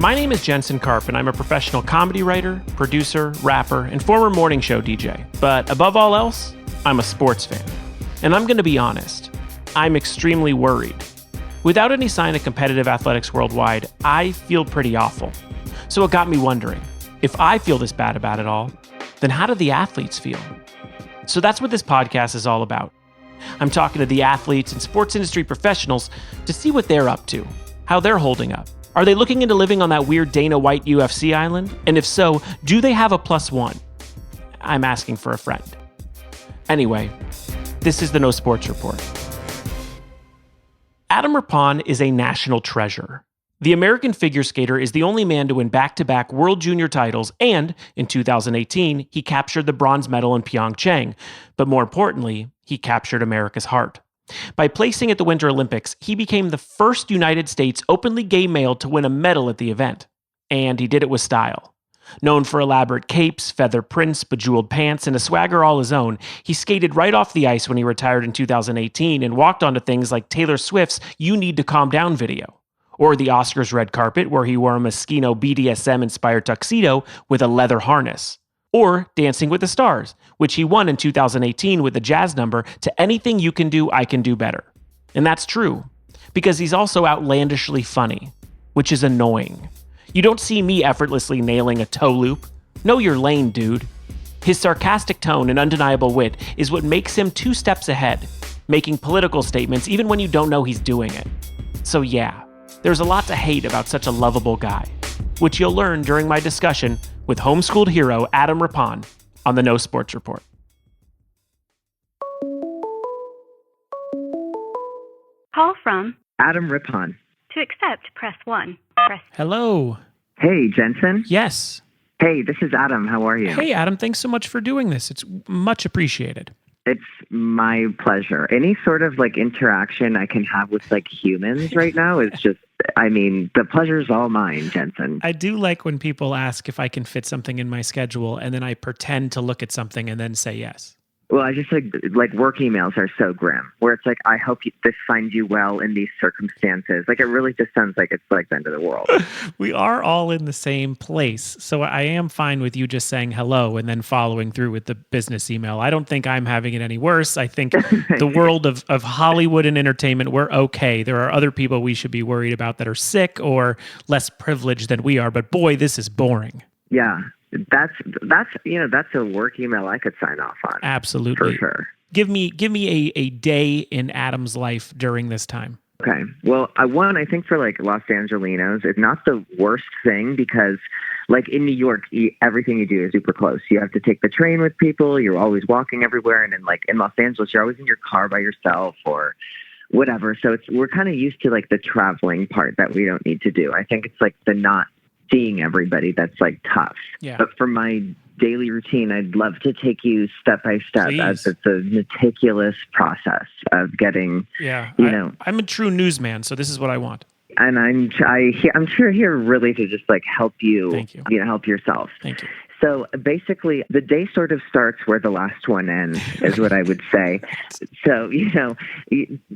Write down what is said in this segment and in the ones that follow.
My name is Jensen Karp, and I'm a professional comedy writer, producer, rapper, and former morning show DJ. But above all else, I'm a sports fan. And I'm going to be honest, I'm extremely worried. Without any sign of competitive athletics worldwide, I feel pretty awful. So it got me wondering, if I feel this bad about it all, then how do the athletes feel? So that's what this podcast is all about. I'm talking to the athletes and sports industry professionals to see what they're up to, how they're holding up. Are they looking into living on that weird Dana White UFC island? And if so, do they have a +1? I'm asking for a friend. Anyway, this is the No Sports Report. Adam Rippon is a national treasure. The American figure skater is the only man to win back-to-back World Junior titles, and in 2018, he captured the bronze medal in Pyeongchang. But more importantly, he captured America's heart. By placing at the Winter Olympics, he became the first United States openly gay male to win a medal at the event. And he did it with style. Known for elaborate capes, feather prints, bejeweled pants, and a swagger all his own, he skated right off the ice when he retired in 2018 and walked onto things like Taylor Swift's You Need to Calm Down video, or the Oscars red carpet where he wore a Moschino BDSM-inspired tuxedo with a leather harness, or Dancing with the Stars, which he won in 2018 with the jazz number To Anything You Can Do, I Can Do Better. And that's true, because he's also outlandishly funny, which is annoying. You don't see me effortlessly nailing a toe loop. Know your lane, dude. His sarcastic tone and undeniable wit is what makes him 2 steps ahead, making political statements even when you don't know he's doing it. So yeah, there's a lot to hate about such a lovable guy, which you'll learn during my discussion with homeschooled hero Adam Rippon on the No Sports Report. Call from Adam Rippon. To accept, press 1. Hello. Hey, Jensen. Yes. Hey, this is Adam. How are you? Hey, Adam. Thanks so much for doing this. It's much appreciated. It's my pleasure. Any sort of interaction I can have with humans right now is just, the pleasure's all mine, Jensen. I do like when people ask if I can fit something in my schedule, and then I pretend to look at something and then say yes. Well, I just like work emails are so grim, where it's I hope this finds you well in these circumstances. It really just sounds like it's the end of the world. We are all in the same place, so I am fine with you just saying hello and then following through with the business email. I don't think I'm having it any worse. I think the world of Hollywood and entertainment, we're okay. There are other people we should be worried about that are sick or less privileged than we are, but boy, this is boring. Yeah. That's a work email I could sign off on. Absolutely. For sure. Give me a day in Adam's life during this time. Okay. Well, I think for Los Angelenos, it's not the worst thing because in New York, everything you do is super close. You have to take the train with people. You're always walking everywhere. And in Los Angeles, you're always in your car by yourself or whatever. So we're kind of used to the traveling part that we don't need to do. I think it's the not seeing everybody that's tough. Yeah. But for my daily routine, I'd love to take you step by step. Please. As it's a meticulous process of getting, I'm a true newsman, so this is what I want. And I'm sure here really to just help you, Thank you. Help yourself. Thank you. So basically, the day sort of starts where the last one ends, is what I would say. So,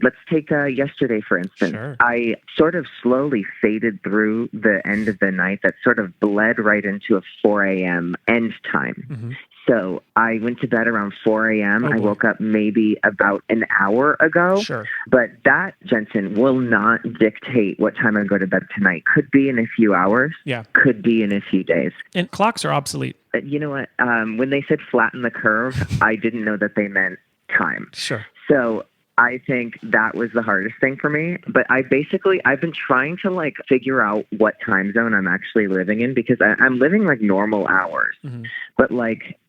let's take yesterday, for instance. Sure. I sort of slowly faded through the end of the night that sort of bled right into a 4 a.m. end time. Mm-hmm. So I went to bed around 4 a.m. Oh, I woke up maybe about an hour ago. Sure. But that, Jensen, will not dictate what time I go to bed tonight. Could be in a few hours. Yeah. Could be in a few days. And clocks are obsolete. You know what? When they said flatten the curve, I didn't know that they meant time. Sure. So I think that was the hardest thing for me. But I've been trying to figure out what time zone I'm actually living in because I'm living normal hours. Mm-hmm. But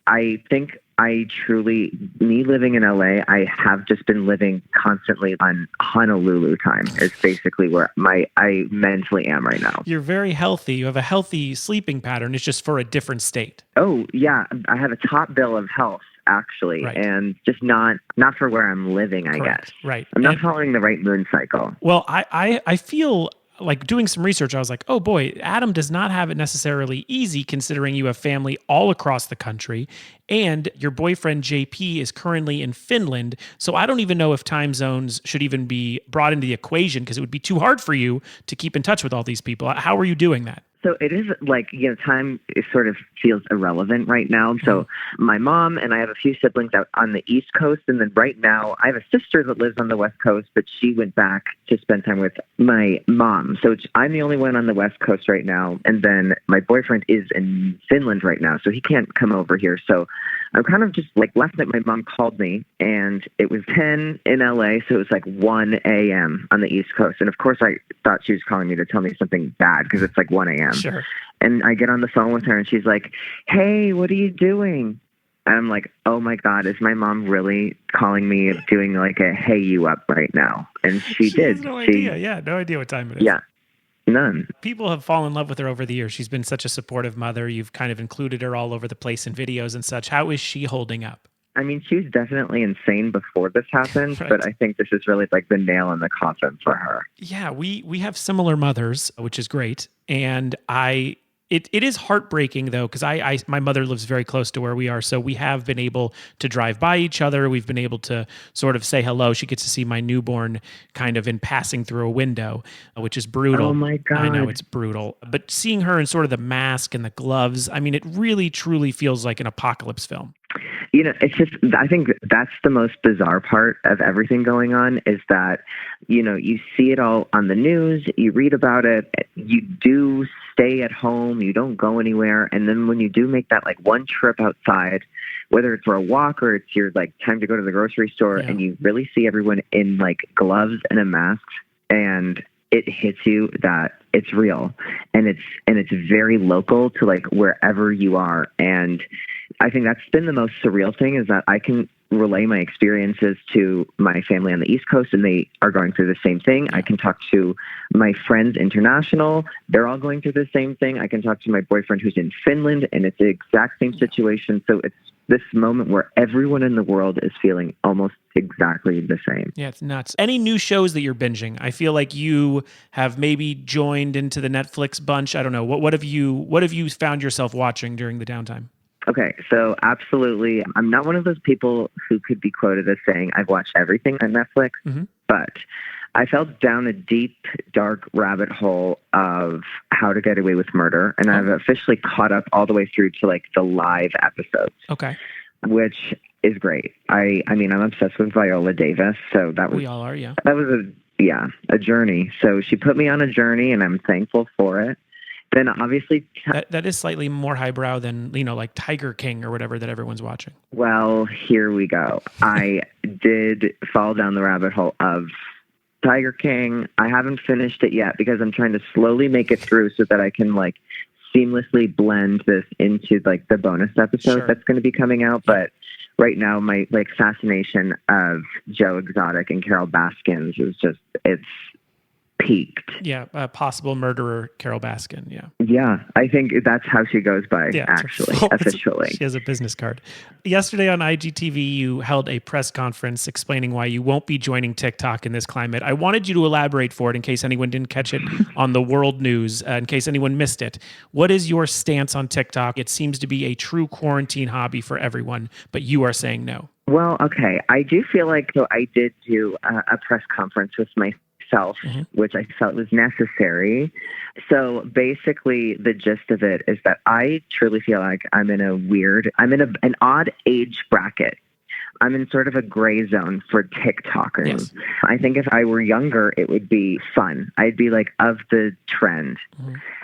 I think me living in LA, I have just been living constantly on Honolulu time is basically where I mentally am right now. You're very healthy. You have a healthy sleeping pattern. It's just for a different state. Oh, yeah. I have a top bill of health, actually, right. And just not for where I'm living, I Correct. guess. Right. I'm not following the right moon cycle. Well, I feel doing some research, I was like, oh boy, Adam does not have it necessarily easy considering you have family all across the country and your boyfriend JP is currently in Finland. So I don't even know if time zones should even be brought into the equation because it would be too hard for you to keep in touch with all these people. How are you doing that? So it is like, time is sort of feels irrelevant right now. So my mom and I have a few siblings out on the East Coast. And then right now I have a sister that lives on the West Coast, but she went back to spend time with my mom. So I'm the only one on the West Coast right now. And then my boyfriend is in Finland right now, so he can't come over here. So I'm kind of just like, last night my mom called me and it was 10 in LA. So it was like 1 a.m. on the East Coast. And of course I thought she was calling me to tell me something bad because it's like 1 a.m. Sure. And I get on the phone with her and she's like, "Hey, what are you doing?" And I'm like, oh my God, is my mom really calling me, doing like a hey you up right now? And she did. Has no idea. Yeah, no idea what time it is. Yeah. None. People have fallen in love with her over the years. She's been such a supportive mother. You've kind of included her all over the place in videos and such. How is she holding up? I mean, she was definitely insane before this happened, Right. but I think this is really like the nail in the coffin for her. Yeah, we have similar mothers, which is great. And it is heartbreaking though, because my mother lives very close to where we are, so we have been able to drive by each other. We've been able to sort of say hello. She gets to see my newborn kind of in passing through a window, which is brutal. Oh my God. I know it's brutal, but seeing her in sort of the mask and the gloves, I mean, it really truly feels like an apocalypse film. It's just, I think that's the most bizarre part of everything going on is that, you see it all on the news, you read about it, you do stay at home, you don't go anywhere. And then when you do make that like one trip outside, whether it's for a walk or it's your like time to go to the grocery store, and you really see everyone in like gloves and a mask, and it hits you that it's real and it's very local to like wherever you are. And I think that's been the most surreal thing is that I can relay my experiences to my family on the East Coast and they are going through the same thing. I can talk to my friends international. They're all going through the same thing. I can talk to my boyfriend who's in Finland and it's the exact same situation. So it's this moment where everyone in the world is feeling almost exactly the same. Yeah, it's nuts. Any new shows that you're binging? I feel like you have maybe joined into the Netflix bunch. I don't know. What have you found yourself watching during the downtime? Okay, so absolutely. I'm not one of those people who could be quoted as saying I've watched everything on Netflix, but I fell down a deep, dark rabbit hole of How to Get Away with Murder, and I've officially caught up all the way through to like the live episodes. Okay. Which is great. I mean, I'm obsessed with Viola Davis, so that was... We all are, yeah. That was a journey. So she put me on a journey, and I'm thankful for it. Then obviously... That is slightly more highbrow than, like Tiger King or whatever that everyone's watching. Well, here we go. I did fall down the rabbit hole of Tiger King. I haven't finished it yet because I'm trying to slowly make it through so that I can like seamlessly blend this into like the bonus episode that's going to be coming out. But right now my like fascination of Joe Exotic and Carol Baskins is just, it's peaked. Yeah, possible murderer Carol Baskin. Yeah. Yeah, I think that's how she goes by, actually, officially. She has a business card. Yesterday on IGTV, you held a press conference explaining why you won't be joining TikTok in this climate. I wanted you to elaborate for it in case anyone didn't catch it on the world news, in case anyone missed it. What is your stance on TikTok? It seems to be a true quarantine hobby for everyone, but you are saying no. Well, okay. I do feel like I did do a press conference with myself, which I felt was necessary. So basically the gist of it is that I truly feel like I'm in an odd age bracket. I'm in sort of a gray zone for TikTokers. Yes. I think if I were younger, it would be fun. I'd be like of the trend.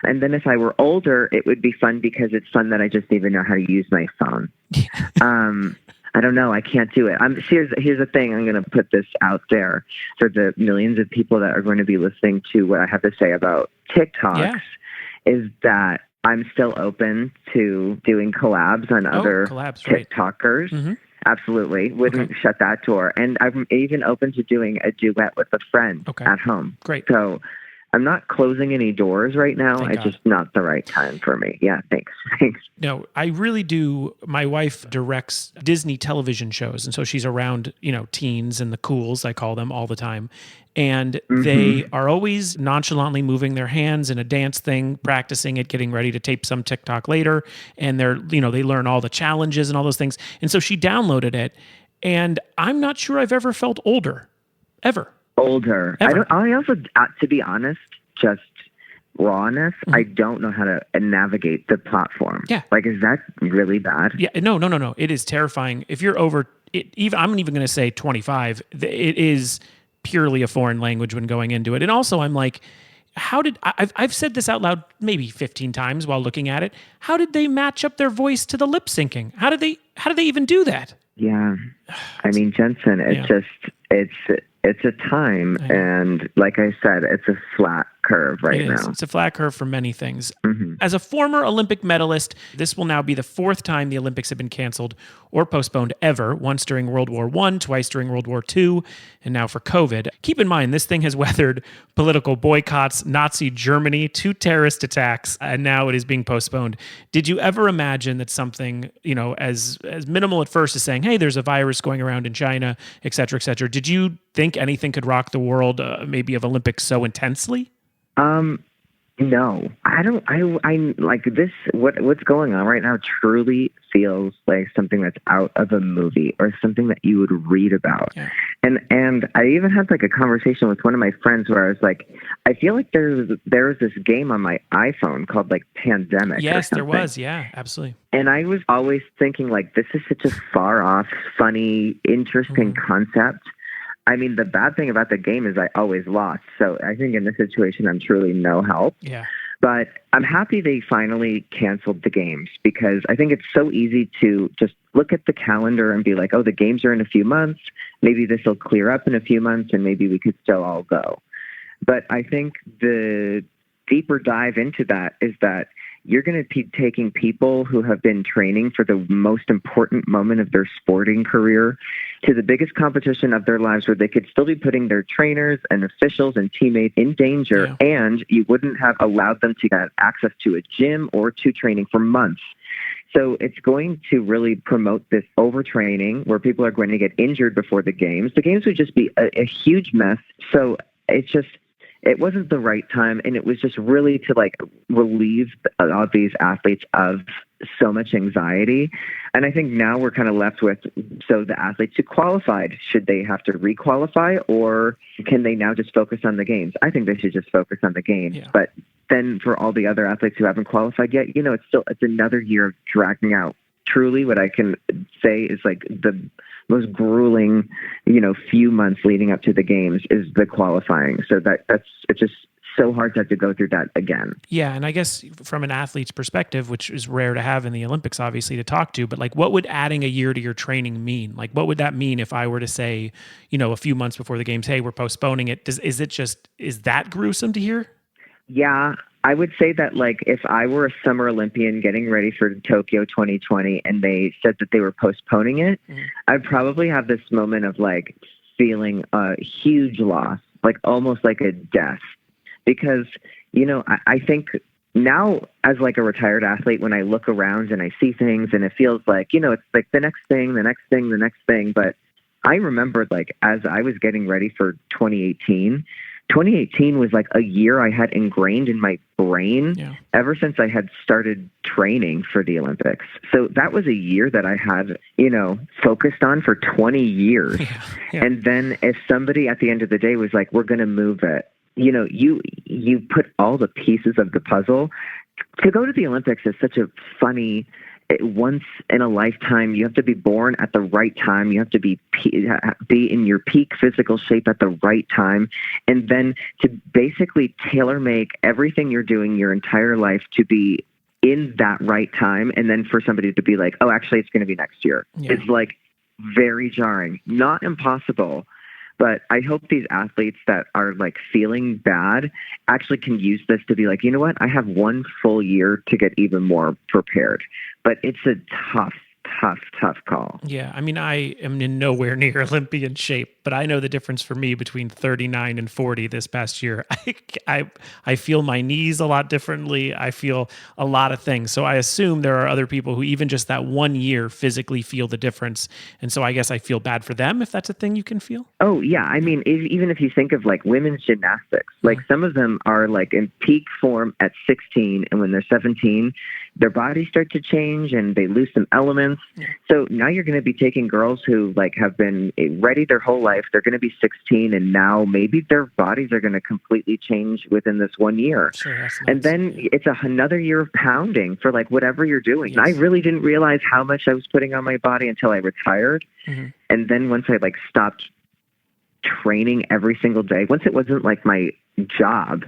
And then if I were older, it would be fun because it's fun that I just even know how to use my phone. I don't know. I can't do it. Here's the thing. I'm going to put this out there for the millions of people that are going to be listening to what I have to say about TikToks is that I'm still open to doing collabs on other TikTokers. Right. Absolutely. Wouldn't shut that door. And I'm even open to doing a duet with a friend at home. Great. So I'm not closing any doors right now. It's just not the right time for me. Yeah, thanks. No, I really do. My wife directs Disney television shows, and so she's around, teens and the cools, I call them, all the time. And they are always nonchalantly moving their hands in a dance thing, practicing it, getting ready to tape some TikTok later. And they're, they learn all the challenges and all those things. And so she downloaded it, and I'm not sure I've ever felt older, ever. Older. I also, to be honest, just rawness, I don't know how to navigate the platform. Yeah. Like, is that really bad? Yeah, no. It is terrifying. If you're over it, even I'm even going to say 25. It is purely a foreign language when going into it. And also, I'm like, I've said this out loud maybe 15 times while looking at it. How did they match up their voice to the lip syncing? How did they even do that? Yeah. I mean, Jensen, it's a time, and like I said, it's a flat curve right now. It's a flat curve for many things. Mm-hmm. As a former Olympic medalist, this will now be the fourth time the Olympics have been canceled or postponed ever, once during World War I, twice during World War II, and now for COVID. Keep in mind, this thing has weathered political boycotts, Nazi Germany, 2 terrorist attacks, and now it is being postponed. Did you ever imagine that something, as minimal at first as saying, hey, there's a virus going around in China, et cetera, did you think anything could rock the world, maybe of Olympics so intensely? No, I don't. I like this. What's going on right now truly feels like something that's out of a movie or something that you would read about. Yeah. And I even had like a conversation with one of my friends where I was like, I feel like there was this game on my iPhone called like Pandemic. Yes, there was. Yeah, absolutely. And I was always thinking like, this is such a far off, funny, interesting concept. I mean, the bad thing about the game is I always lost. So I think in this situation, I'm truly no help. Yeah. But I'm happy they finally canceled the games, because I think it's so easy to just look at the calendar and be like, oh, the games are in a few months. Maybe this will clear up in a few months and maybe we could still all go. But I think the deeper dive into that is that you're going to be taking people who have been training for the most important moment of their sporting career to the biggest competition of their lives, where they could still be putting their trainers and officials and teammates in danger, and you wouldn't have allowed them to get access to a gym or to training for months. So it's going to really promote this overtraining where people are going to get injured before the games. The games would just be a huge mess. So it wasn't the right time, and it was just really to like relieve all these athletes of so much anxiety. And I think now we're kind of left with, so the athletes who qualified, should they have to requalify, or can they now just focus on the games? I think they should just focus on the games. Yeah. But then for all the other athletes who haven't qualified yet, it's another year of dragging out. Truly, what I can say is like the most grueling, few months leading up to the games is the qualifying. So it's just so hard to have to go through that again. Yeah, and I guess from an athlete's perspective, which is rare to have in the Olympics, obviously, to talk to, but like, what would adding a year to your training mean? Like, what would that mean if I were to say, a few months before the games, hey, we're postponing it? Is that gruesome to hear? Yeah. I would say that, like, if I were a Summer Olympian getting ready for Tokyo 2020 and they said that they were postponing it, I'd probably have this moment of, like, feeling a huge loss, like almost like a death. Because, I think now as, like, a retired athlete, when I look around and I see things and it feels like, it's like the next thing. But I remember, like, as I was getting ready for 2018 was like a year I had ingrained in my brain ever since I had started training for the Olympics. So that was a year that I had, focused on for 20 years. Yeah. And then if somebody at the end of the day was like, we're going to move it, you put all the pieces of the puzzle. To go to the Olympics is such a funny, once in a lifetime. You have to be born at the right time. You have to be in your peak physical shape at the right time. And then to basically tailor make everything you're doing your entire life to be in that right time. And then for somebody to be like, oh, actually, it's going to be next year. Yeah. It's like very jarring, not impossible. But I hope these athletes that are like feeling bad actually can use this to be like, you know what? I have one full year to get even more prepared. But it's a tough call. Yeah. I mean, I am in nowhere near Olympian shape, but I know the difference for me between 39 and 40 this past year. I feel my knees a lot differently. I feel a lot of things. So I assume there are other people who even just that 1 year physically feel the difference. And so I guess I feel bad for them, if that's a thing you can feel. Oh, yeah. I mean, even if you think of like women's gymnastics, like some of them are like in peak form at 16, and when they're 17, their bodies start to change and they lose some elements. Yeah. So now you're going to be taking girls who like have been ready their whole life. They're going to be 16, and now maybe their bodies are going to completely change within this 1 year. Sure, that's nuts. And then it's another year of pounding for like whatever you're doing. Yes. And I really didn't realize how much I was putting on my body until I retired. Mm-hmm. And then once I like stopped training every single day, once it wasn't like my job,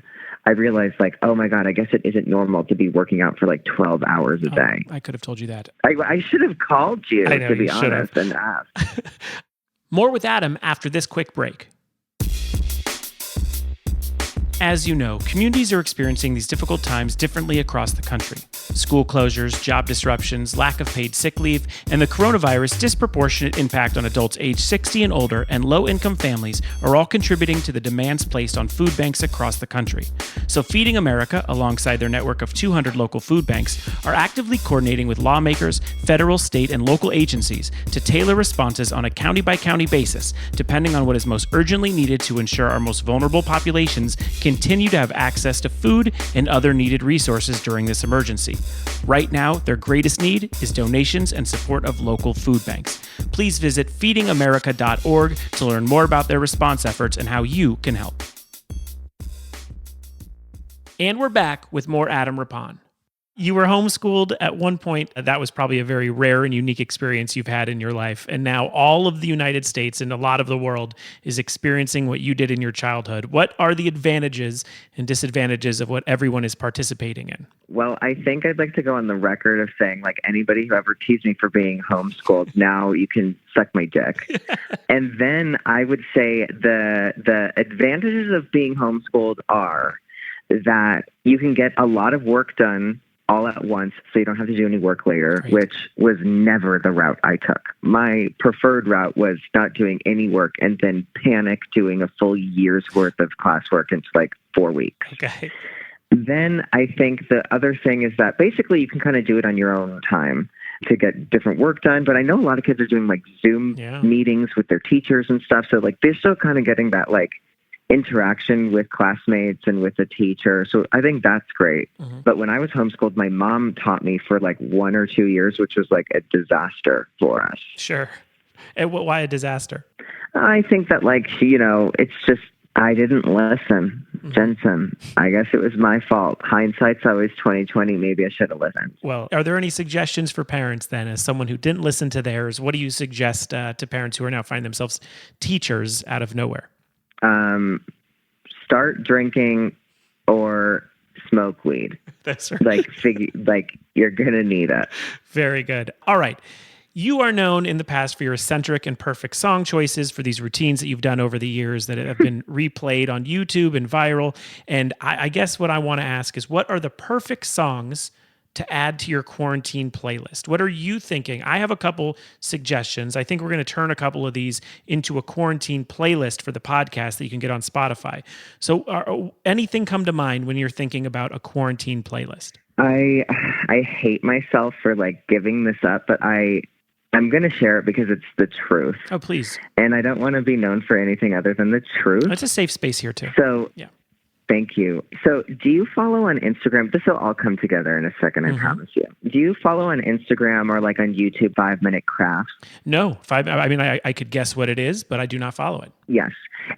I realized like, oh my God, I guess it isn't normal to be working out for like 12 hours a day. I could have told you that. I should have called you, I know, to be you should have. honest, and asked. More with Adam after this quick break. As you know, communities are experiencing these difficult times differently across the country. School closures, job disruptions, lack of paid sick leave, and the coronavirus' disproportionate impact on adults aged 60 and older and low-income families are all contributing to the demands placed on food banks across the country. So Feeding America, alongside their network of 200 local food banks, are actively coordinating with lawmakers, federal, state, and local agencies to tailor responses on a county-by-county basis, depending on what is most urgently needed to ensure our most vulnerable populations continue to have access to food and other needed resources during this emergency. Right now, their greatest need is donations and support of local food banks. Please visit feedingamerica.org to learn more about their response efforts and how you can help. And we're back with more Adam Rippon. You were homeschooled at one point. That was probably a very rare and unique experience you've had in your life. And now all of the United States and a lot of the world is experiencing what you did in your childhood. What are the advantages and disadvantages of what everyone is participating in? Well, I think I'd like to go on the record of saying, like, anybody who ever teased me for being homeschooled, now you can suck my dick. And then I would say the advantages of being homeschooled are that you can get a lot of work done all at once, so you don't have to do any work later, Right. which was never the route I took. My preferred route was not doing any work and then panic doing a full year's worth of classwork in like 4 weeks. Okay. Then I think the other thing is that basically you can kind of do it on your own time to get different work done. But I know a lot of kids are doing like Zoom meetings with their teachers and stuff. So like they're still kind of getting that like interaction with classmates and with the teacher. So I think that's great. Mm-hmm. But when I was homeschooled, my mom taught me for like 1 or 2 years, which was like a disaster for us. Sure. And why a disaster? I think that like, you know, it's just, I didn't listen. Mm-hmm. Jensen, I guess it was my fault. Hindsight's always 20/20. Maybe I should have listened. Well, are there any suggestions for parents then, as someone who didn't listen to theirs? What do you suggest to parents who are now finding themselves teachers out of nowhere? Start drinking or smoke weed. That's right. Like you're gonna need it. Very good. All right. You are known in the past for your eccentric and perfect song choices for these routines that you've done over the years that have been replayed on YouTube and viral. And I guess what I want to ask is, what are the perfect songs to add to your quarantine playlist? What are you thinking? I have a couple suggestions. I think we're going to turn a couple of these into a quarantine playlist for the podcast that you can get on Spotify. So anything come to mind when you're thinking about a quarantine playlist? I hate myself for like giving this up, but I'm going to share it because it's the truth. Oh, please. And I don't want to be known for anything other than the truth. It's a safe space here too. So yeah. Thank you. So do you follow on Instagram? This will all come together in a second, I promise you. Do you follow on Instagram or like on YouTube 5 Minute Crafts? No. I could guess what it is, but I do not follow it. Yes.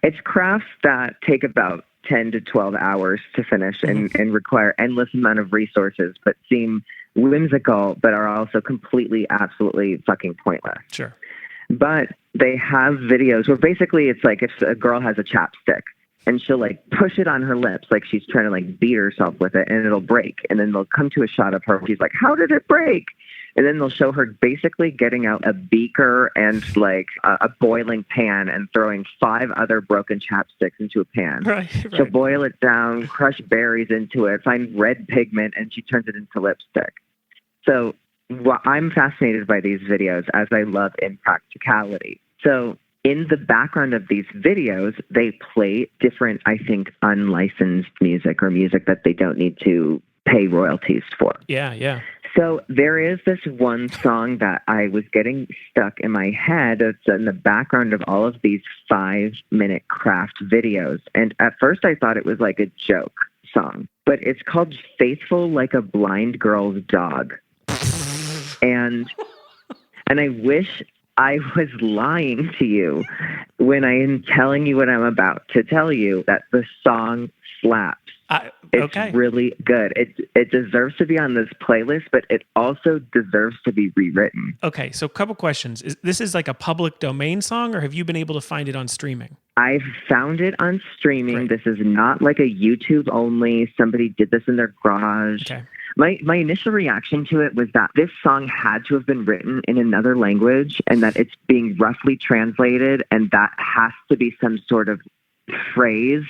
It's crafts that take about 10 to 12 hours to finish and require endless amount of resources, but seem whimsical, but are also completely, absolutely fucking pointless. Sure. But they have videos where basically it's like if a girl has a chapstick, and she'll like push it on her lips like she's trying to like beat herself with it, and it'll break. And then they'll come to a shot of her. She's like, how did it break? And then they'll show her basically getting out a beaker and like a boiling pan and throwing 5 other broken chapsticks into a pan. Right. She'll boil it down, crush berries into it, find red pigment, and she turns it into lipstick. So I'm fascinated by these videos, as I love impracticality. So in the background of these videos, they play different, I think, unlicensed music or music that they don't need to pay royalties for. Yeah, yeah. So there is this one song that I was getting stuck in my head. It's in the background of all of these 5-minute craft videos. And at first I thought it was like a joke song, but it's called Faithful Like a Blind Girl's Dog. And And I wish I was lying to you when I am telling you what I'm about to tell you, that the song slaps. It's Okay. really good. It deserves to be on this playlist, but it also deserves to be rewritten. Okay, so a couple questions. This is like a public domain song, or have you been able to find it on streaming? I've found it on streaming. Great. This is not like a YouTube only. Somebody did this in their garage. Okay. My initial reaction to it was that this song had to have been written in another language and that it's being roughly translated, and that has to be some sort of phrase.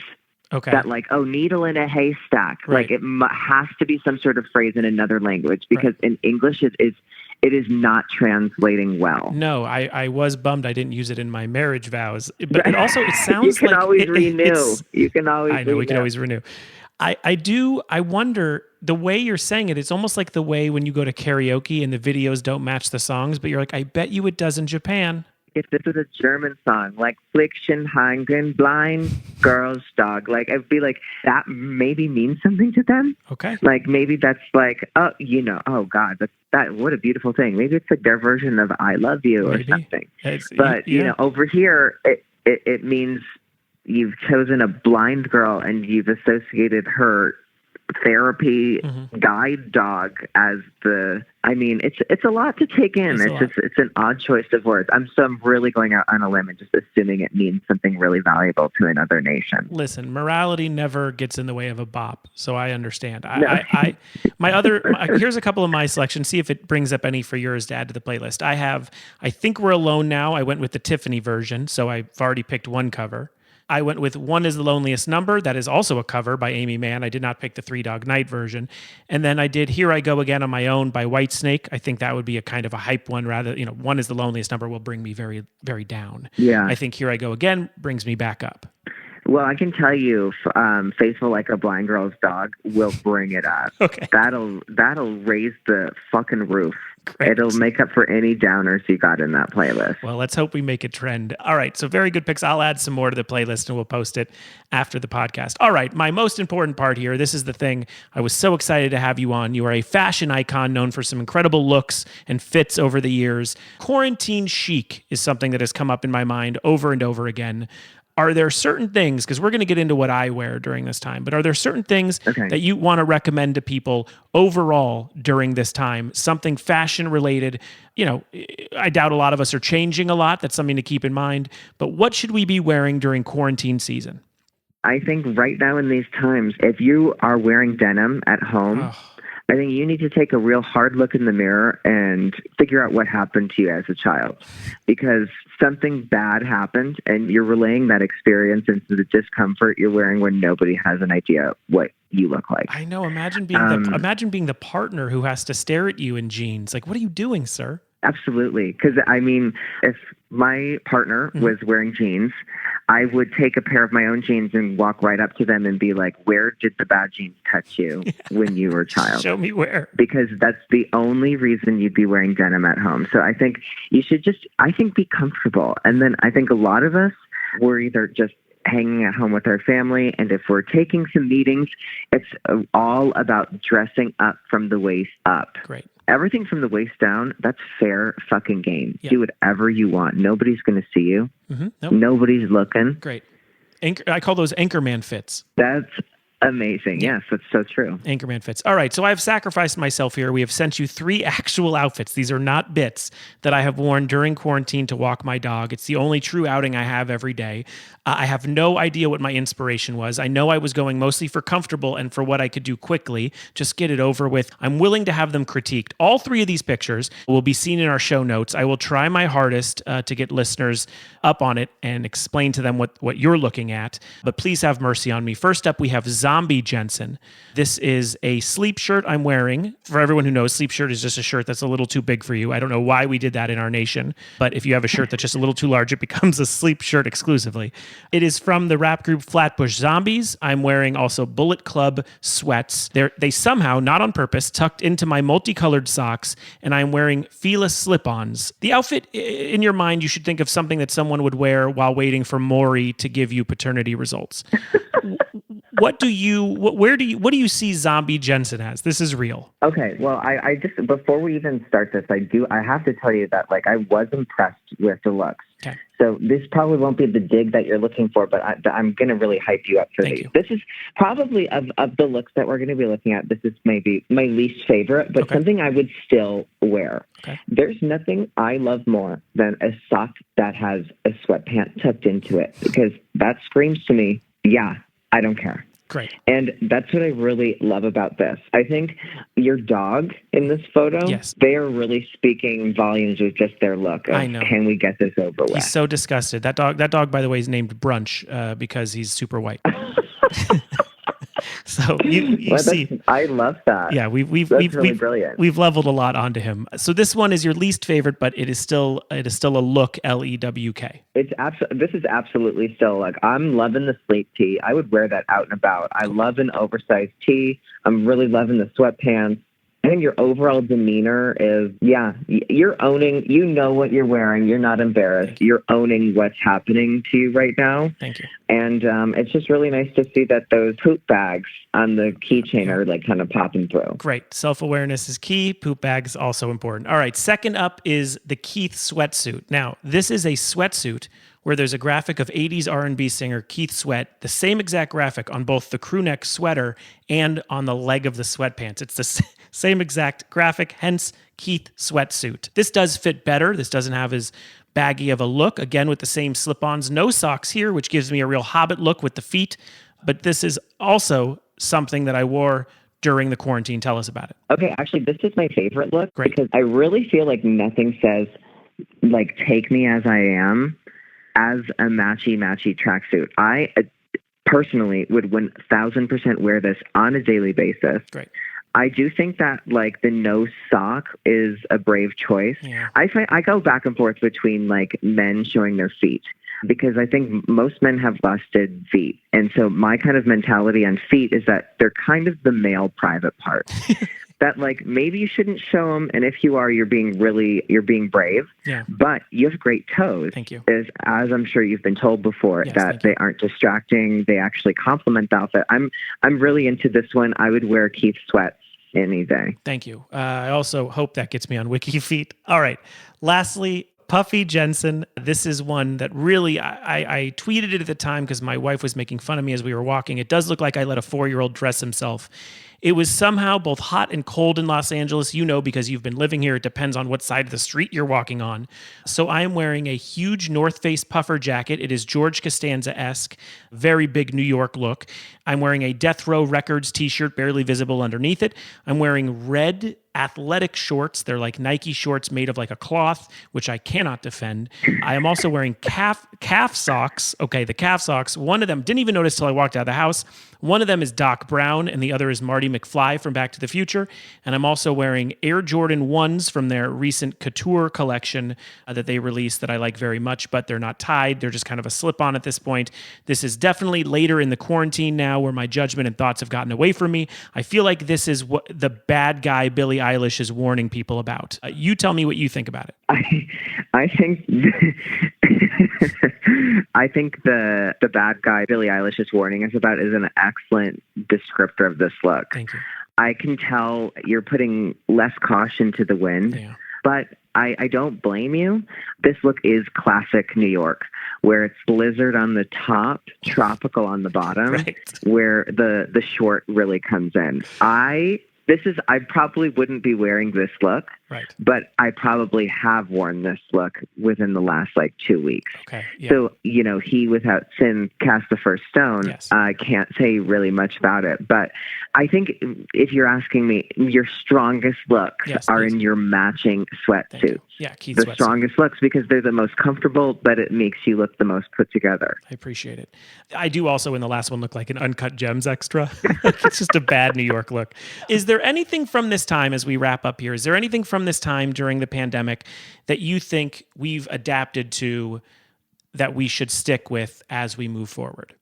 Okay. That like, oh, needle in a haystack. Right. Like it has to be some sort of phrase in another language, because in English it is not translating well. No, I was bummed I didn't use it in my marriage vows. But it also, it sounds you can like always renew. You can always I know, we can always renew. I wonder, the way you're saying it, it's almost like the way when you go to karaoke and the videos don't match the songs, but you're like, I bet you it does in Japan. If this was a German song, like Fliction, Hangen, Blind, Girls, Dog, like I'd be like, that maybe means something to them. Okay. Like maybe that's like, oh, oh God, that what a beautiful thing. Maybe it's like their version of I love you or something. But, over here, it means you've chosen a blind girl and you've associated her therapy guide dog as it's a lot to take in. It's an odd choice of words. I'm really going out on a limb and just assuming it means something really valuable to another nation. Listen, morality never gets in the way of a bop, so I understand. No. Here's a couple of my selections. See if it brings up any for yours to add to the playlist. I Think We're Alone Now. I went with the Tiffany version, so I've already picked one cover. I went with One Is the Loneliest Number. That is also a cover by Amy Mann. I did not pick the Three Dog Night version. And then I did Here I Go Again on My Own by Whitesnake. I think that would be a kind of a hype one rather, One Is the Loneliest Number will bring me very, very down. Yeah. I think Here I Go Again brings me back up. Well, I can tell you, Faithful Like a Blind Girl's Dog will bring it up. Okay. That'll raise the fucking roof. Great. It'll make up for any downers you got in that playlist. Well, let's hope we make a trend. All right, so very good picks. I'll add some more to the playlist and we'll post it after the podcast. All right, my most important part here, this is the thing I was so excited to have you on. You are a fashion icon known for some incredible looks and fits over the years. Quarantine chic is something that has come up in my mind over and over again. Are there certain things, because we're going to get into what I wear during this time, but are there certain things that you want to recommend to people overall during this time? Something fashion related? I doubt a lot of us are changing a lot. That's something to keep in mind. But what should we be wearing during quarantine season? I think right now in these times, if you are wearing denim at home, I think you need to take a real hard look in the mirror and figure out what happened to you as a child, because something bad happened and you're relaying that experience into the discomfort you're wearing when nobody has an idea what you look like. I know. Imagine being the partner who has to stare at you in jeans. Like, what are you doing, sir? Absolutely. Because, if my partner was wearing jeans, I would take a pair of my own jeans and walk right up to them and be like, where did the bad jeans touch you when you were a child? Show me where. Because that's the only reason you'd be wearing denim at home. So I think you should be comfortable. And then I think a lot of us, we're either just hanging at home with our family, and if we're taking some meetings, it's all about dressing up from the waist up. Great. Everything from the waist down, that's fair fucking game. Yeah. Do whatever you want. Nobody's going to see you. Nope. Nobody's looking. Great. I call those Anchorman fits. That's amazing. Yes, that's so true. Anchorman fits. All right, so I've sacrificed myself here. We have sent you 3 actual outfits. These are not bits that I have worn during quarantine to walk my dog. It's the only true outing I have every day. I have no idea what my inspiration was. I know I was going mostly for comfortable and for what I could do quickly. Just get it over with. I'm willing to have them critiqued. All 3 of these pictures will be seen in our show notes. I will try my hardest to get listeners up on it and explain to them what you're looking at. But please have mercy on me. First up, we have Zombie Jensen. This is a sleep shirt I'm wearing. For everyone who knows, sleep shirt is just a shirt that's a little too big for you. I don't know why we did that in our nation, but if you have a shirt that's just a little too large, it becomes a sleep shirt exclusively. It is from the rap group Flatbush Zombies. I'm wearing also Bullet Club sweats. They somehow, not on purpose, tucked into my multicolored socks, and I'm wearing Fila slip-ons. The outfit, in your mind, you should think of something that someone would wear while waiting for Maury to give you paternity results. what do you see Zombie Jensen as? This is real. Okay, well, I just, before we even start this, I have to tell you that, like, I was impressed with the looks. Okay. So this probably won't be the dig that you're looking for, but I'm going to really hype you up for Thank these. you. This is probably, of the looks that we're going to be looking at, this is maybe my least favorite, but something I would still wear. Okay. There's nothing I love more than a sock that has a sweatpant tucked into it, because that screams to me, yeah, I don't care. Great. And that's what I really love about this. I think your dog in this photo, yes, they are really speaking volumes with just their look. I know. Can we get this over with? He's so disgusted. That dog, by the way, is named Brunch because he's super white. So you see, I love that. Yeah, we've really brilliant. We've leveled a lot onto him. So this one is your least favorite, but it is still a look. LEWK. This is absolutely still, like, I'm loving the sleek tee. I would wear that out and about. I love an oversized tee. I'm really loving the sweatpants. I think your overall demeanor is, you're owning, you know what you're wearing. You're not embarrassed. You're owning what's happening to you right now. Thank you. And it's just really nice to see that those poop bags on the keychain are, like, kind of popping through. Great. Self-awareness is key. Poop bags also important. All right. Second up is the Keith sweatsuit. Now, this is a sweatsuit where there's a graphic of 80s R&B singer Keith Sweat, the same exact graphic on both the crew neck sweater and on the leg of the sweatpants. It's the same exact graphic, hence Keith sweatsuit. This does fit better. This doesn't have as baggy of a look. Again, with the same slip-ons, no socks here, which gives me a real Hobbit look with the feet. But this is also something that I wore during the quarantine. Tell us about it. Okay, actually, this is my favorite look. Great. Because I really feel like nothing says, like, take me as I am as a matchy tracksuit. I personally would 1,000% wear this on a daily basis. Great. I do think that, like, the no sock is a brave choice. Yeah. I go back and forth between, like, men showing their feet, because I think most men have busted feet. And so my kind of mentality on feet is that they're kind of the male private part. That, like, maybe you shouldn't show them, and if you are, you're being brave. Yeah. But you have great toes. Thank you. As I'm sure you've been told before, Yes, that they aren't distracting. They actually complement the outfit. I'm really into this one. I would wear Keith Sweats any day. Thank you. I also hope that gets me on Wiki Feet. All right. Lastly, Puffy Jensen. This is one that really, I tweeted it at the time because my wife was making fun of me as we were walking. It does look like I let a 4-year-old dress himself. It was somehow both hot and cold in Los Angeles, because you've been living here. It depends on what side of the street you're walking on. So I am wearing a huge North Face puffer jacket. It is George Costanza-esque, very big New York look. I'm wearing a Death Row Records t-shirt, barely visible underneath it. I'm wearing red athletic shorts. They're like Nike shorts made of like a cloth, which I cannot defend. I am also wearing calf socks. Okay, the calf socks. One of them, didn't even notice till I walked out of the house. One of them is Doc Brown, and the other is Marty McFly from Back to the Future. And I'm also wearing Air Jordan 1s from their recent Couture collection that they released that I like very much, but they're not tied. They're just kind of a slip-on at this point. This is definitely later in the quarantine now where my judgment and thoughts have gotten away from me. I feel like this is what the bad guy Billie Eilish is warning people about. You tell me what you think about it. I think the bad guy Billie Eilish is warning us about is an excellent descriptor of this look. Thank you. I can tell you're putting less caution to the wind, but I don't blame you. This look is classic New York, where it's blizzard on the top, tropical on the bottom, where the short really comes in. I probably wouldn't be wearing this look, but I probably have worn this look within the last 2 weeks. Okay. Yeah. So, he without sin cast the first stone. Yes. I can't say really much about it, but I think if you're asking me, your strongest looks are in your matching sweatsuits. Yeah, Keith the sweatsuit. Strongest looks because they're the most comfortable, but it makes you look the most put together. I appreciate it. I do also in the last one look like an Uncut Gems extra. It's just a bad New York look. Is there anything from this time as we wrap up here? Is there anything from this time during the pandemic that you think we've adapted to that we should stick with as we move forward?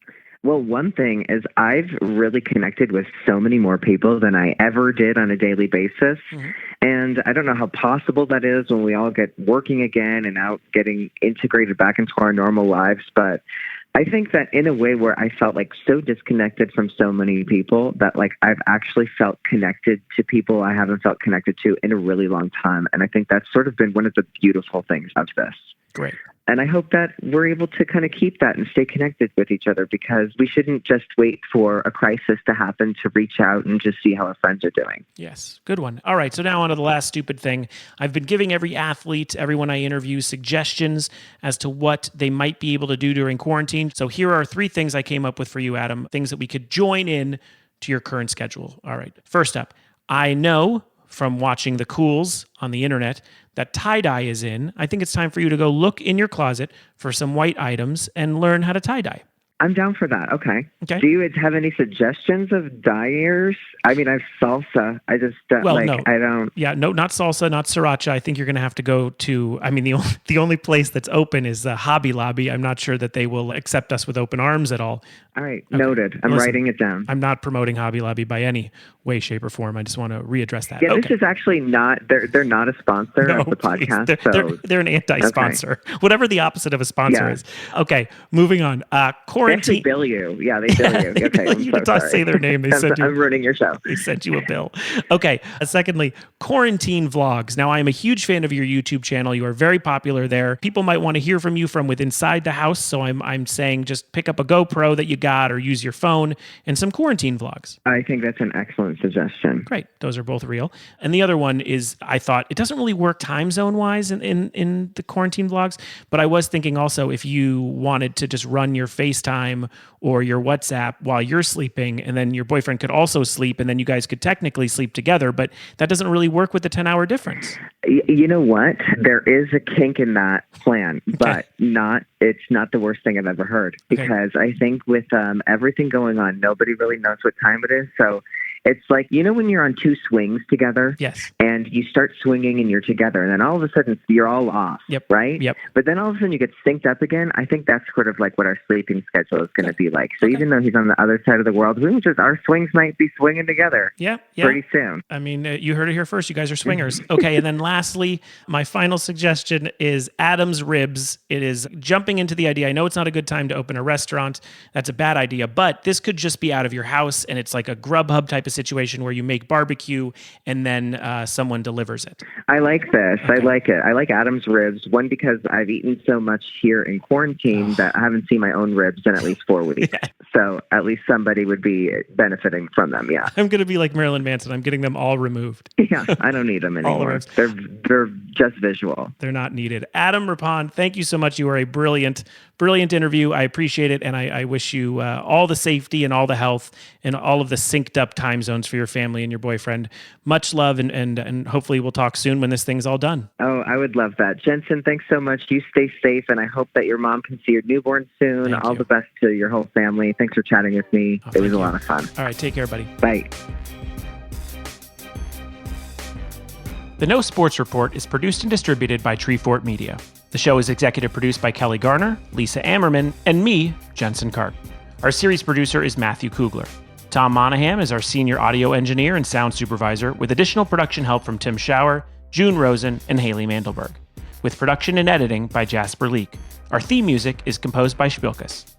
Well, one thing is I've really connected with so many more people than I ever did on a daily basis. Mm-hmm. And I don't know how possible that is when we all get working again and out getting integrated back into our normal lives. But I think that in a way where I felt like so disconnected from so many people that like I've actually felt connected to people I haven't felt connected to in a really long time. And I think that's sort of been one of the beautiful things of this. Great. And I hope that we're able to kind of keep that and stay connected with each other, because we shouldn't just wait for a crisis to happen to reach out and just see how our friends are doing. Yes, good one. All right, so now on to the last stupid thing. I've been giving every athlete, everyone I interview, suggestions as to what they might be able to do during quarantine. So here are 3 things I came up with for you, Adam, things that we could join in to your current schedule. All right, first up, I know from watching the Cools on the internet that tie-dye is in. I think it's time for you to go look in your closet for some white items and learn how to tie-dye. I'm down for that. Okay. Okay. Do you have any suggestions of dyers? I mean, I have salsa. I just Well, no. I don't. Yeah, no, not salsa, not sriracha. I think you're going to have to go to, I mean, the only place that's open is Hobby Lobby. I'm not sure that they will accept us with open arms at all. All right. Okay. Noted. I'm writing it down. I'm not promoting Hobby Lobby by any way, shape, or form. I just want to readdress that. Yeah, Okay. This is actually not, they're not a sponsor of the podcast. They're an anti-sponsor. Okay. Whatever the opposite of a sponsor is. Okay, moving on. Quarantine. They actually bill you. Yeah, they bill you. Okay, I'm you so did not sorry. say their name. I'm ruining your show. They sent you a bill. Okay. Secondly, quarantine vlogs. Now, I am a huge fan of your YouTube channel. You are very popular there. People might want to hear from you from within inside the house. So I'm saying just pick up a GoPro that you got or use your phone and some quarantine vlogs. I think that's an excellent suggestion. Great. Those are both real. And the other one is, I thought it doesn't really work time zone wise in the quarantine vlogs, but I was thinking also if you wanted to just run your FaceTime or your WhatsApp while you're sleeping, and then your boyfriend could also sleep, and then you guys could technically sleep together, but that doesn't really work with the 10-hour difference. You know what? There is a kink in that plan, but it's not the worst thing I've ever heard, because I think with everything going on, nobody really knows what time it is. So it's like, you know, when you're on 2 swings together, yes, and you start swinging and you're together, and then all of a sudden you're all off, right? Yep. But then all of a sudden you get synced up again. I think that's sort of like what our sleeping schedule is going to be like. So even though he's on the other side of the world, our swings might be swinging together pretty soon. I mean, you heard it here first. You guys are swingers. Okay, and then lastly, my final suggestion is Adam's Ribs. It is jumping into the idea. I know it's not a good time to open a restaurant. That's a bad idea, but this could just be out of your house, and it's like a Grubhub type of situation where you make barbecue and then someone delivers it. I like this. Okay. I like it. I like Adam's Ribs. One, because I've eaten so much here in quarantine that I haven't seen my own ribs in at least 4 weeks. Yeah. So at least somebody would be benefiting from them. Yeah. I'm going to be like Marilyn Manson. I'm getting them all removed. Yeah. I don't need them anymore. They're just visual. They're not needed. Adam Rippon, thank you so much. You are a brilliant interview. I appreciate it. And I wish you all the safety and all the health and all of the synced up time zones for your family and your boyfriend. Much love. And hopefully we'll talk soon when this thing's all done. Oh, I would love that. Jensen, thanks so much. You stay safe. And I hope that your mom can see your newborn soon. All the best to your whole family. Thanks for chatting with me. It was a lot of fun. All right. Take care, buddy. Bye. The No Sports Report is produced and distributed by Treefort Media. The show is executive produced by Kelly Garner, Lisa Ammerman, and me, Jensen Karp. Our series producer is Matthew Kugler. Tom Monahan is our senior audio engineer and sound supervisor, with additional production help from Tim Schauer, June Rosen, and Haley Mandelberg. With production and editing by Jasper Leak. Our theme music is composed by Spilkus.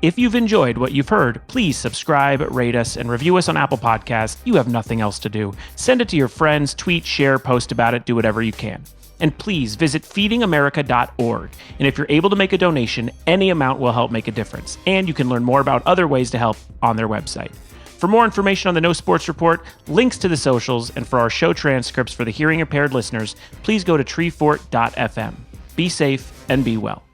If you've enjoyed what you've heard, please subscribe, rate us, and review us on Apple Podcasts. You have nothing else to do. Send it to your friends, tweet, share, post about it, do whatever you can. And please visit feedingamerica.org. And if you're able to make a donation, any amount will help make a difference. And you can learn more about other ways to help on their website. For more information on the No Sports Report, links to the socials, and for our show transcripts for the hearing impaired listeners, please go to treefort.fm. Be safe and be well.